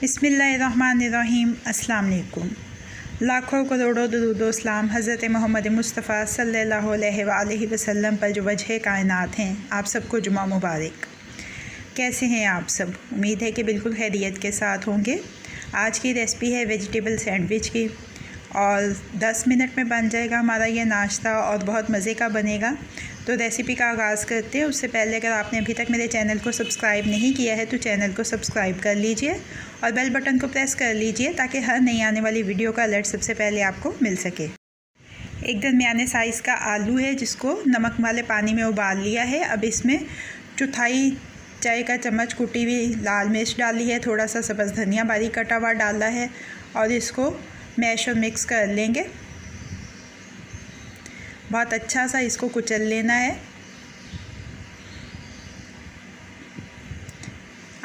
बिस्मिल्लाहिर्रहमानिर्रहीम। अस्सलाम वालेकुम। लाखों करोड़ों दरूदो सलाम हज़रत मोहम्मद मुस्तफ़ा सल्लल्लाहु अलैहि वसल्लम पर जो वजह कायनात हैं। आप सबको जुमा मुबारक। कैसे हैं आप सब? उम्मीद है कि बिल्कुल खैरियत के साथ होंगे। आज की रेसिपी है वेजिटेबल सैंडविच की और 10 मिनट में बन जाएगा हमारा ये नाश्ता और बहुत मज़े का बनेगा। तो रेसिपी का आगाज़ करते हैं। उससे पहले अगर आपने अभी तक मेरे चैनल को सब्सक्राइब नहीं किया है तो चैनल को सब्सक्राइब कर लीजिए और बेल बटन को प्रेस कर लीजिए ताकि हर नई आने वाली वीडियो का अलर्ट सबसे पहले आपको मिल सके। एक दरमियाने साइज़ का आलू है जिसको नमक वाले पानी में उबाल लिया है। अब इसमें चौथाई चाय का चम्मच कुटी हुई लाल मिर्च डाली है, थोड़ा सा सब्ज़ धनिया बारीक कटा हुआ डाला है और इसको मैश और मिक्स कर लेंगे। बहुत अच्छा सा इसको कुचल लेना है।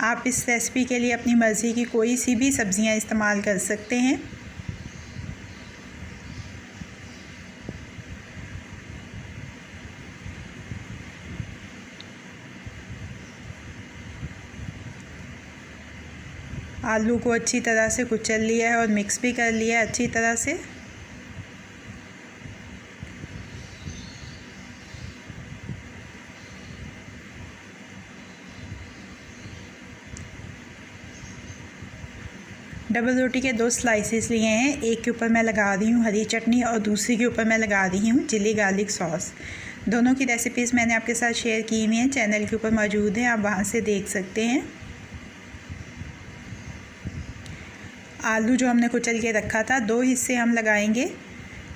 आप इस रेसिपी के लिए अपनी मर्ज़ी की कोई सी भी सब्ज़ियां इस्तेमाल कर सकते हैं। आलू को अच्छी तरह से कुचल लिया है और मिक्स भी कर लिया है अच्छी तरह से। डबल रोटी के 2 स्लाइसेस लिए हैं। एक के ऊपर मैं लगा रही हूँ हरी चटनी और दूसरी के ऊपर मैं लगा रही हूँ चिली गार्लिक सॉस। दोनों की रेसिपीज़ मैंने आपके साथ शेयर की हुई हैं, चैनल के ऊपर मौजूद हैं, आप वहाँ से देख सकते हैं। आलू जो हमने कुचल के रखा था 2 हिस्से हम लगाएंगे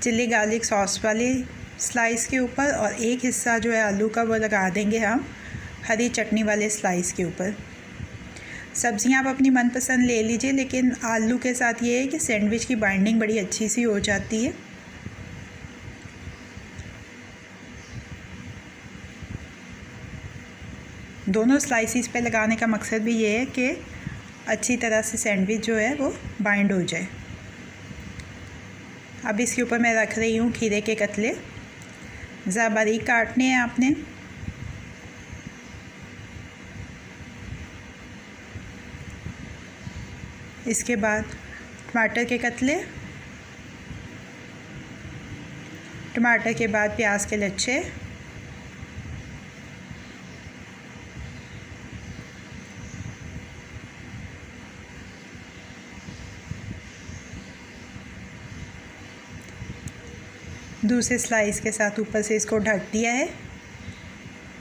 चिली गार्लिक सॉस वाले स्लाइस के ऊपर और एक हिस्सा जो है आलू का वो लगा देंगे हम हरी चटनी वाले स्लाइस के ऊपर। सब्ज़ियाँ आप अपनी मनपसंद ले लीजिए, लेकिन आलू के साथ ये है कि सैंडविच की बाइंडिंग बड़ी अच्छी सी हो जाती है। दोनों स्लाइसिस पे लगाने का मकसद भी ये है कि अच्छी तरह से सैंडविच जो है वो बाइंड हो जाए। अब इसके ऊपर मैं रख रही हूँ खीरे के कतले। ज़रा बारीक काटने हैं आपने। इसके बाद टमाटर के कतले, टमाटर के बाद प्याज के लच्छे, दूसरे स्लाइस के साथ ऊपर से इसको ढक दिया है।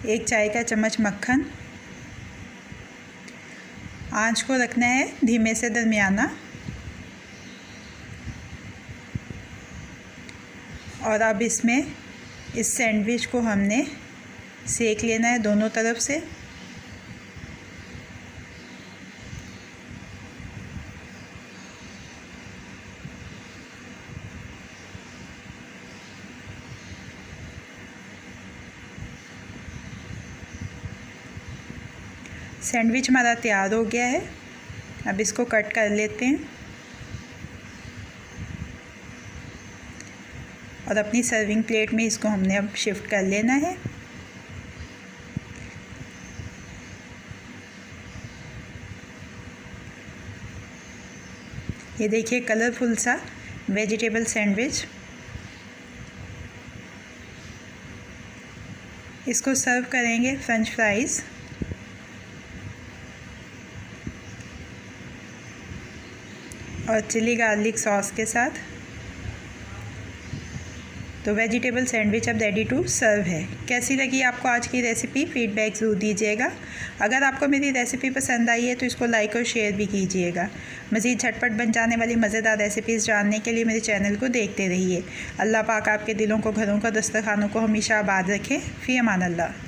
1 चाय का चम्मच मक्खन। आंच को रखना है धीमे से दरमियाना। और अब इसमें इस सैंडविच को हमने सेक लेना है दोनों तरफ से। सैंडविच हमारा तैयार हो गया है। अब इसको कट कर लेते हैं और अपनी सर्विंग प्लेट में इसको हमने अब शिफ्ट कर लेना है। ये देखिए कलरफुल सा वेजिटेबल सैंडविच। इसको सर्व करेंगे फ्रेंच फ्राइज़ और चिली गार्लिक सॉस के साथ। तो वेजिटेबल सैंडविच अब रेडी टू सर्व है। कैसी लगी आपको आज की रेसिपी? फीडबैक ज़रूर दीजिएगा। अगर आपको मेरी रेसिपी पसंद आई है तो इसको लाइक और शेयर भी कीजिएगा। मज़ीद झटपट बन जाने वाली मज़ेदार रेसिपीज़ जानने के लिए मेरे चैनल को देखते रहिए। अल्लाह पाक आपके दिलों को, घरों को, दस्तरखानों को हमेशा आबाद रखें। फ़ी अमान अल्लाह।